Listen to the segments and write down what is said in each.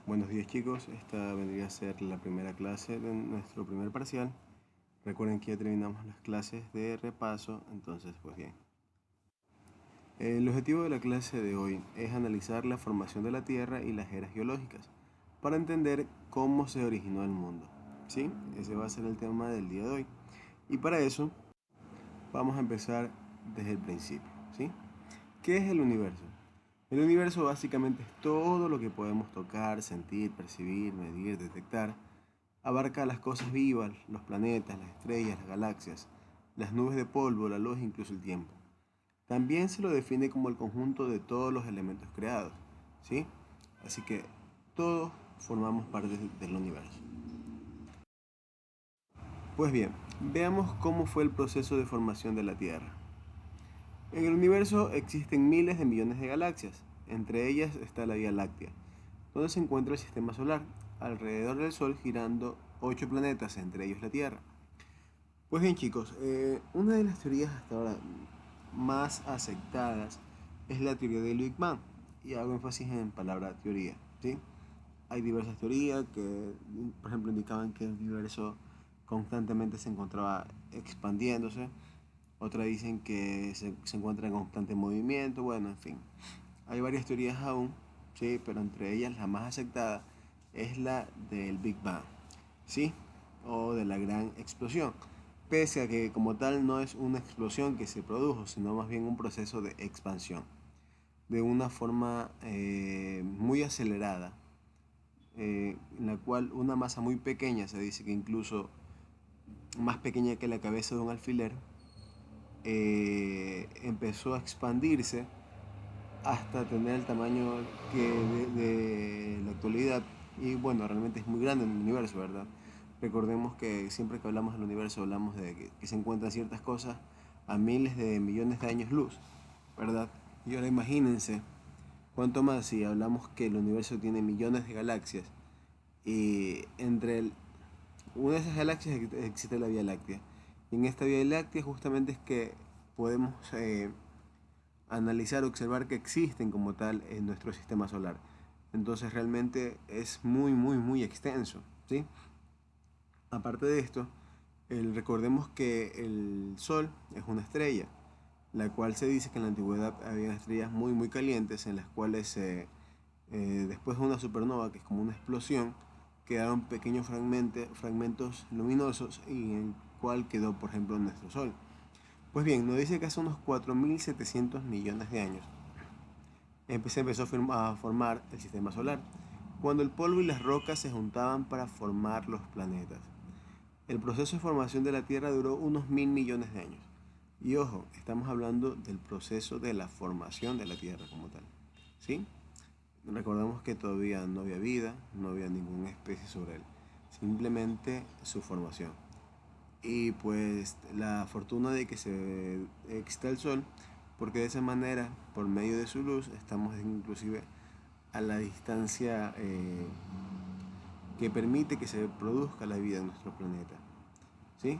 Buenos días chicos, esta vendría a ser la primera clase de nuestro primer parcial. Recuerden que ya terminamos las clases de repaso, entonces pues bien. El objetivo de la clase de hoy es analizar la formación de la Tierra y las eras geológicas para entender cómo se originó el mundo. ¿Sí? Ese va a ser el tema del día de hoy. Y para eso vamos a empezar desde el principio. ¿Sí? ¿Qué es el universo? El universo básicamente es todo lo que podemos tocar, sentir, percibir, medir, detectar. Abarca las cosas vivas, los planetas, las estrellas, las galaxias, las nubes de polvo, la luz e incluso el tiempo. También se lo define como el conjunto de todos los elementos creados, ¿sí? Así que todos formamos parte del universo. Pues bien, veamos cómo fue el proceso de formación de la Tierra. En el universo existen miles de millones de galaxias, entre ellas está la Vía Láctea, donde se encuentra el sistema solar, alrededor del Sol girando 8 planetas, entre ellos la Tierra. Pues bien chicos, una de las teorías hasta ahora más aceptadas es la teoría del Big Bang, y hago énfasis en palabra teoría, ¿sí? Hay diversas teorías que, por ejemplo, indicaban que el universo constantemente se encontraba expandiéndose, otras dicen que se encuentra en constante movimiento, bueno, en fin. Hay varias teorías aún, ¿sí? Pero entre ellas la más aceptada es la del Big Bang, ¿sí? O de la gran explosión, pese a que como tal no es una explosión que se produjo, sino más bien un proceso de expansión, de una forma muy acelerada, en la cual una masa muy pequeña, se dice que incluso más pequeña que la cabeza de un alfiler, empezó a expandirse hasta tener el tamaño de la actualidad. Y bueno, realmente es muy grande el universo, ¿verdad? Recordemos que siempre que hablamos del universo hablamos de que se encuentran ciertas cosas a miles de millones de años luz, ¿verdad? Y ahora imagínense cuánto más si hablamos que el universo tiene millones de galaxias y una de esas galaxias existe la Vía Láctea. Y en esta Vía Láctea justamente es que podemos analizar, observar que existen como tal en nuestro sistema solar. Entonces realmente es muy extenso, ¿sí? Aparte de esto, recordemos que el Sol es una estrella, la cual se dice que en la antigüedad había estrellas muy calientes en las cuales después de una supernova, que es como una explosión, quedaron pequeños fragmentos luminosos y en el cual quedó, por ejemplo, nuestro Sol. Pues bien, nos dice que hace unos 4.700 millones de años se empezó a formar el sistema solar, cuando el polvo y las rocas se juntaban para formar los planetas. El proceso de formación de la Tierra duró unos 1.000 millones de años. Y ojo, estamos hablando del proceso de la formación de la Tierra como tal. ¿Sí? Recordemos que todavía no había vida, no había ninguna especie sobre él, simplemente su formación. Y pues la fortuna de que se exista el Sol, porque de esa manera, por medio de su luz, estamos inclusive a la distancia que permite que se produzca la vida en nuestro planeta. ¿Sí?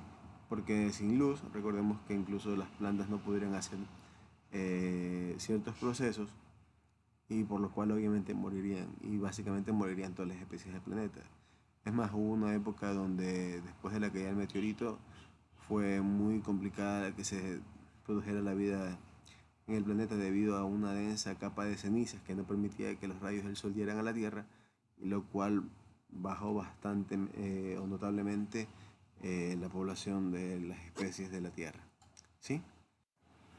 Porque sin luz, recordemos que incluso las plantas no pudieran hacer ciertos procesos y por lo cual obviamente morirían y básicamente morirían todas las especies del planeta. Es más, hubo una época donde después de la caída del meteorito fue muy complicada que se produjera la vida en el planeta debido a una densa capa de cenizas que no permitía que los rayos del sol dieran a la Tierra, y lo cual bajó bastante o notablemente la población de las especies de la Tierra. ¿Sí?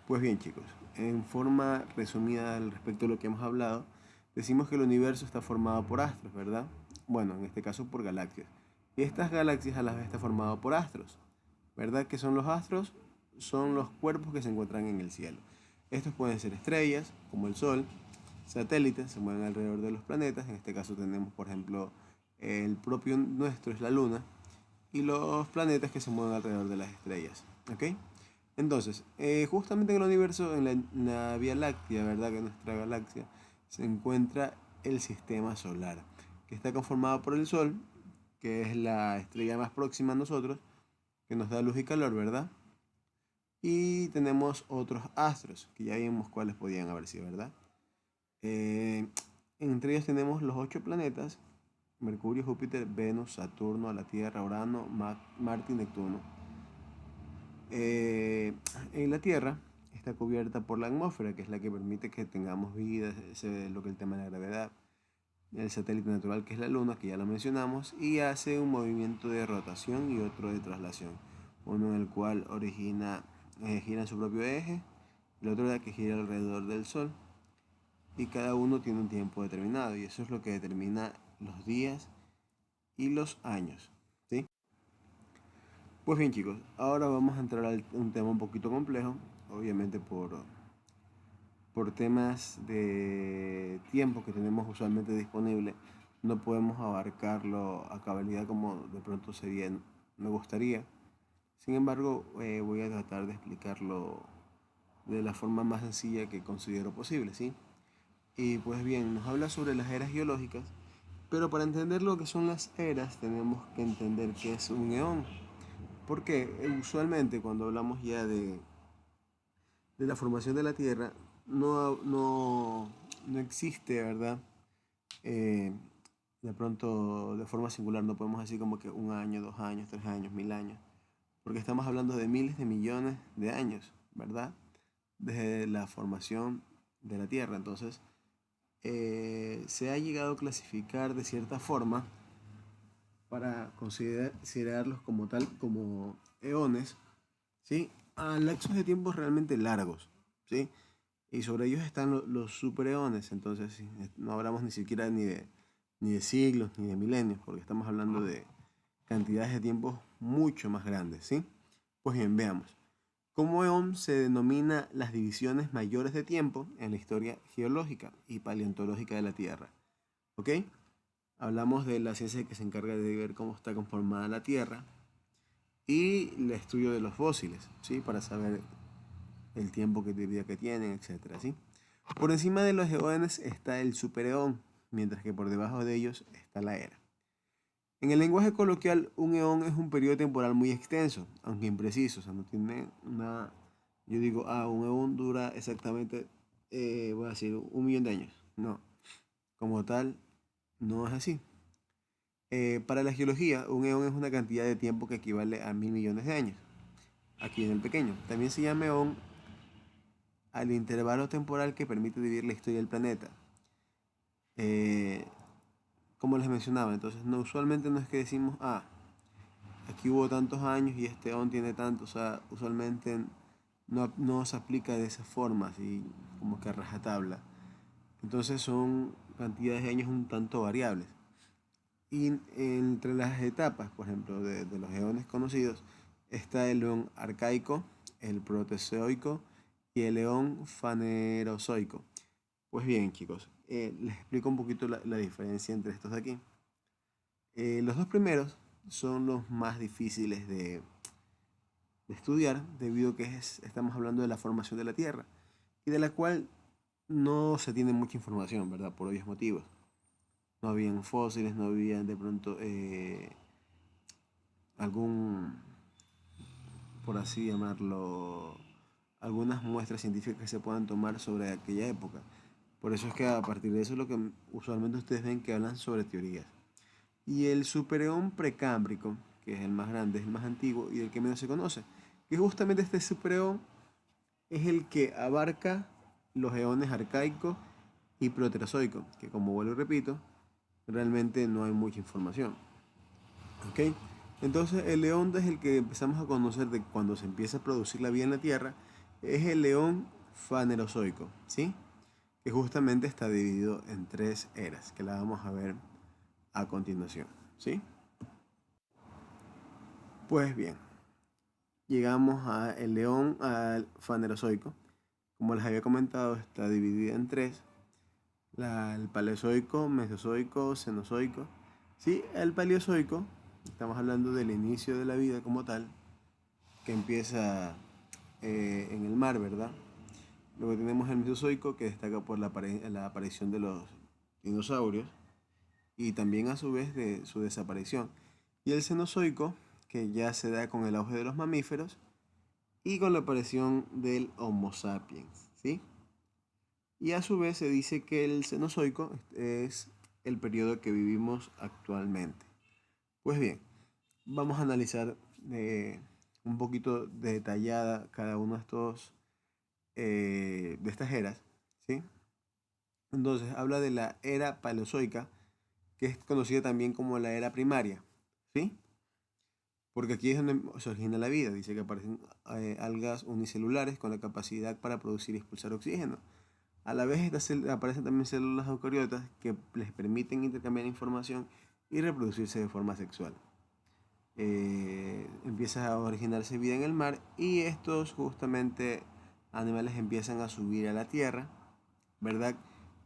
Pues bien chicos, en forma resumida al respecto de lo que hemos hablado, decimos que el universo está formado por astros, ¿verdad? Bueno, en este caso por galaxias. Y estas galaxias a la vez están formadas por astros. ¿Verdad que son los astros? Son los cuerpos que se encuentran en el cielo. Estos pueden ser estrellas, como el Sol, satélites, se mueven alrededor de los planetas. En este caso tenemos, por ejemplo, el propio nuestro es la Luna, y los planetas que se mueven alrededor de las estrellas. ¿Ok? Entonces, justamente en el universo, en la Vía Láctea, ¿verdad? Que nuestra galaxia, se encuentra el sistema solar, que está conformado por el Sol, que es la estrella más próxima a nosotros, que nos da luz y calor, ¿verdad? Y tenemos otros astros, que ya vimos cuáles podían haber sido, ¿verdad? Eh, Entre ellos tenemos los 8 planetas, Mercurio, Júpiter, Venus, Saturno, la Tierra, Urano, Marte y Neptuno. En la Tierra está cubierta por la atmósfera, que es la que permite que tengamos vida, lo que es el tema de la gravedad. El satélite natural, que es la Luna, que ya lo mencionamos, y hace un movimiento de rotación y otro de traslación. Uno en el cual gira en su propio eje, el otro que gira alrededor del Sol, y cada uno tiene un tiempo determinado, y eso es lo que determina los días y los años, ¿sí? Pues bien, chicos, ahora vamos a entrar a un tema un poquito complejo, obviamente por temas de tiempo que tenemos usualmente disponible, no podemos abarcarlo a cabalidad como de pronto me gustaría. Sin embargo, voy a tratar de explicarlo de la forma más sencilla que considero posible, ¿sí? Y pues bien, nos habla sobre las eras geológicas, pero para entender lo que son las eras tenemos que entender qué es un eón. Porque usualmente cuando hablamos ya de la formación de la Tierra, no existe, ¿verdad? Eh, de pronto, de forma singular, no podemos decir como que 1 año, 2 años, 3 años, 1000 años, porque estamos hablando de miles de millones de años, ¿verdad? Desde la formación de la Tierra. Entonces, se ha llegado a clasificar de cierta forma para considerarlos como tal, como eones, ¿sí? A lapsos de tiempos realmente largos, ¿sí? Y sobre ellos están los supereones, entonces sí, no hablamos ni siquiera ni de siglos ni de milenios, porque estamos hablando de cantidades de tiempos mucho más grandes, ¿sí? Pues bien, veamos. Como eón se denomina las divisiones mayores de tiempo en la historia geológica y paleontológica de la Tierra, ¿ok? Hablamos de la ciencia que se encarga de ver cómo está conformada la Tierra y el estudio de los fósiles, ¿sí? Para saber el tiempo de vida que tienen, etcétera, ¿sí? Por encima de los eones está el supereón, mientras que por debajo de ellos está la era. En el lenguaje coloquial, un eón es un periodo temporal muy extenso, aunque impreciso, o sea, no tiene una... Yo digo, un eón dura exactamente, voy a decir, 1 millón de años. No, como tal, no es así. Para la geología, un eón es una cantidad de tiempo que equivale a 1000 millones de años, aquí en el pequeño. También se llama eón al intervalo temporal que permite dividir la historia del planeta. Eh, como les mencionaba, entonces no, usualmente no es que decimos, aquí hubo tantos años y este eón tiene tantos, o sea, usualmente no se aplica de esa forma, así como que a rajatabla. Entonces son cantidades de años un tanto variables. Y entre las etapas, por ejemplo, de los eones conocidos, está el eón arcaico, el proterozoico y el eón fanerozoico. Pues bien, chicos, les explico un poquito la diferencia entre estos de aquí. Los dos primeros son los más difíciles de estudiar, debido a que estamos hablando de la formación de la Tierra, y de la cual no se tiene mucha información, ¿verdad? Por obvios motivos. No habían fósiles, no había de pronto algún, por así llamarlo, algunas muestras científicas que se puedan tomar sobre aquella época. Por eso es que a partir de eso es lo que usualmente ustedes ven que hablan sobre teorías. Y el supereón precámbrico, que es el más grande, es el más antiguo y el que menos se conoce. Que justamente este supereón es el que abarca los eones arcaicos y proterozoicos, que como vuelvo y repito, realmente no hay mucha información. ¿Ok? Entonces el león es el que empezamos a conocer de cuando se empieza a producir la vida en la Tierra, es el león fanerozoico, ¿sí? Que justamente está dividido en 3 eras, que la vamos a ver a continuación, ¿sí? Pues bien, llegamos al león al fanerozoico. Como les había comentado, está dividida en 3. El paleozoico, mesozoico, cenozoico. Sí, el paleozoico, estamos hablando del inicio de la vida como tal, que empieza en el mar, ¿verdad? Luego tenemos el Mesozoico, que destaca por la aparición de los dinosaurios y también a su vez de su desaparición. Y el Cenozoico, que ya se da con el auge de los mamíferos y con la aparición del Homo sapiens, ¿sí? Y a su vez se dice que el Cenozoico es el periodo que vivimos actualmente. Pues bien, vamos a analizar un poquito detallada cada uno de de estas eras, ¿sí? Entonces, habla de la era paleozoica, que es conocida también como la era primaria, ¿sí? Porque aquí es donde se origina la vida. Dice que aparecen algas unicelulares con la capacidad para producir y expulsar oxígeno. A la vez aparecen también células eucariotas que les permiten intercambiar información y reproducirse de forma sexual. Empieza a originarse vida en el mar y estos justamente animales empiezan a subir a la tierra, ¿verdad?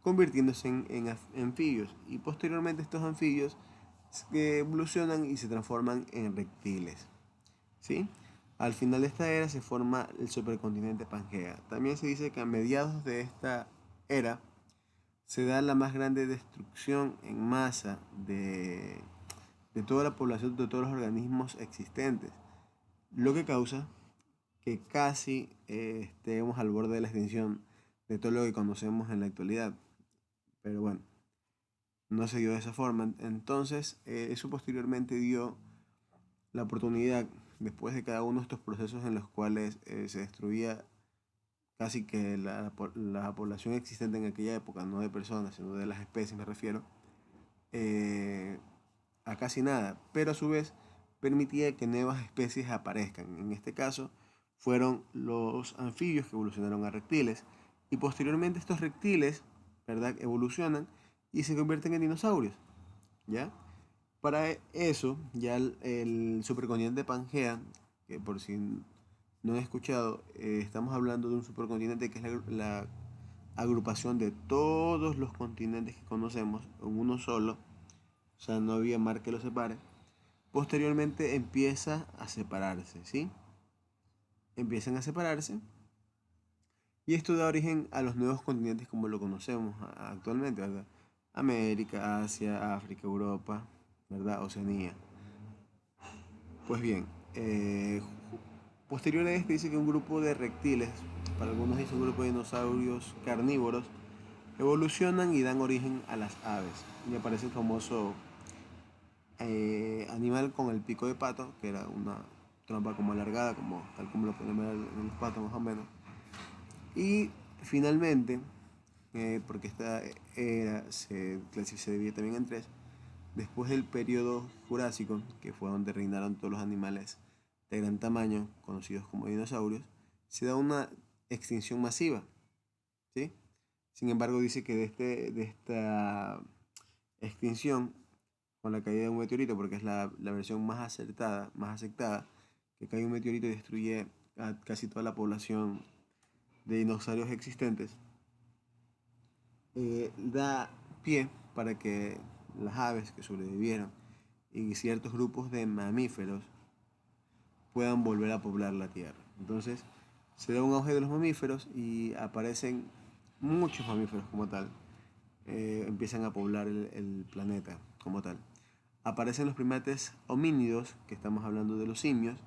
Convirtiéndose en anfibios y posteriormente estos anfibios evolucionan y se transforman en reptiles, ¿sí? Al final de esta era se forma el supercontinente Pangea. También se dice que a mediados de esta era se da la más grande destrucción en masa de toda la población, de todos los organismos existentes, lo que causa que casi estemos al borde de la extinción de todo lo que conocemos en la actualidad. Pero bueno, no se dio de esa forma. Entonces, eso posteriormente dio la oportunidad, después de cada uno de estos procesos en los cuales se destruía casi que la población existente en aquella época, no de personas, sino de las especies me refiero, eh, a casi nada, pero a su vez permitía que nuevas especies aparezcan. En este caso fueron los anfibios que evolucionaron a reptiles y posteriormente estos reptiles, ¿verdad?, evolucionan y se convierten en dinosaurios, ¿ya? Para eso, ya el supercontinente Pangea, que por si no he escuchado, estamos hablando de un supercontinente que es la agrupación de todos los continentes que conocemos en uno solo, o sea, no había mar que lo separe. Posteriormente empieza a separarse, ¿sí? Empiezan a separarse y esto da origen a los nuevos continentes como lo conocemos actualmente, ¿verdad? América, Asia, África, Europa, ¿verdad? Oceanía. Pues bien, posterior a esto dice que un grupo de reptiles, para algunos dice un grupo de dinosaurios carnívoros, evolucionan y dan origen a las aves. Y aparece el famoso animal con el pico de pato, que era una trompa como alargada, tal como lo podemos ver en los patos más o menos. Y finalmente, porque esta era se divide también en tres, después del periodo Jurásico, que fue donde reinaron todos los animales de gran tamaño, conocidos como dinosaurios, se da una extinción masiva, ¿sí? Sin embargo, dice que de esta extinción, con la caída de un meteorito, porque es la versión más acertada, más aceptada, que cae un meteorito y destruye a casi toda la población de dinosaurios existentes, da pie para que las aves que sobrevivieron y ciertos grupos de mamíferos puedan volver a poblar la Tierra. Entonces, se da un auge de los mamíferos y aparecen muchos mamíferos como tal. Empiezan a poblar el planeta como tal. Aparecen los primates homínidos, que estamos hablando de los simios,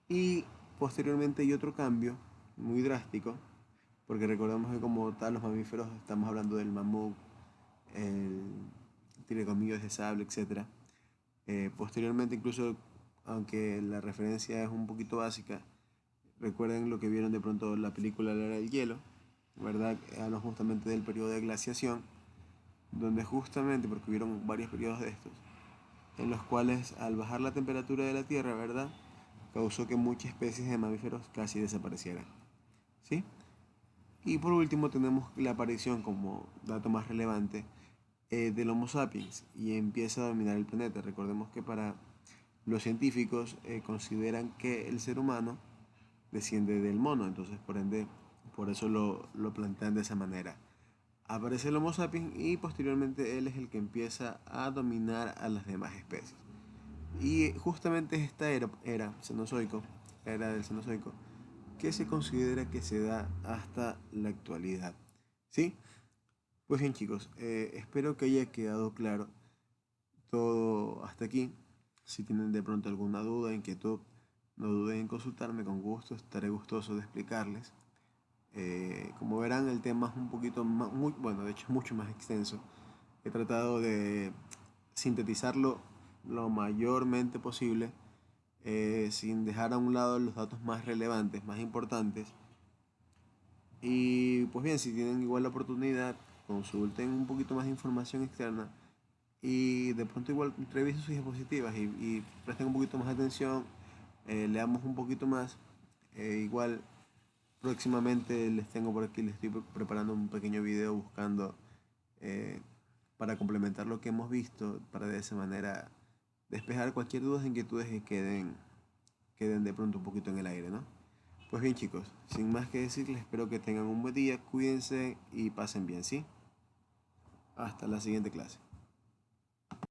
y posteriormente hay otro cambio muy drástico, porque recordamos que como tal los mamíferos estamos hablando del mamut, el tirecolmillos de sable, etc. Posteriormente incluso, aunque la referencia es un poquito básica, recuerden lo que vieron de pronto la película La Era del Hielo, ¿verdad? Hablan justamente del periodo de glaciación, donde justamente, porque hubieron varios periodos de estos, en los cuales al bajar la temperatura de la Tierra, ¿verdad?, causó que muchas especies de mamíferos casi desaparecieran, ¿sí? Y por último tenemos la aparición, como dato más relevante, del Homo sapiens y empieza a dominar el planeta. Recordemos que para los científicos consideran que el ser humano desciende del mono, entonces por ende, por eso lo plantean de esa manera. Aparece el Homo sapiens y posteriormente él es el que empieza a dominar a las demás especies. Y justamente esta era cenozoico, la era del cenozoico, que se considera que se da hasta la actualidad. ¿Sí? Pues bien chicos, espero que haya quedado claro todo hasta aquí. Si tienen de pronto alguna duda, inquietud, no duden en consultarme, con gusto, estaré gustoso de explicarles. Como verán, el tema es un poquito más, bueno, de hecho mucho más extenso, He tratado de sintetizarlo lo mayormente posible, sin dejar a un lado los datos más relevantes, más importantes. Y pues bien, si tienen igual la oportunidad, consulten un poquito más de información externa y de pronto igual revisen sus diapositivas y presten un poquito más de atención, leamos un poquito más. Igual próximamente les tengo por aquí, les estoy preparando un pequeño video buscando, eh, para complementar lo que hemos visto, para de esa manera despejar cualquier duda o inquietudes que queden de pronto un poquito en el aire, ¿no? Pues bien chicos, sin más que decirles, espero que tengan un buen día, cuídense y pasen bien, ¿sí? Hasta la siguiente clase.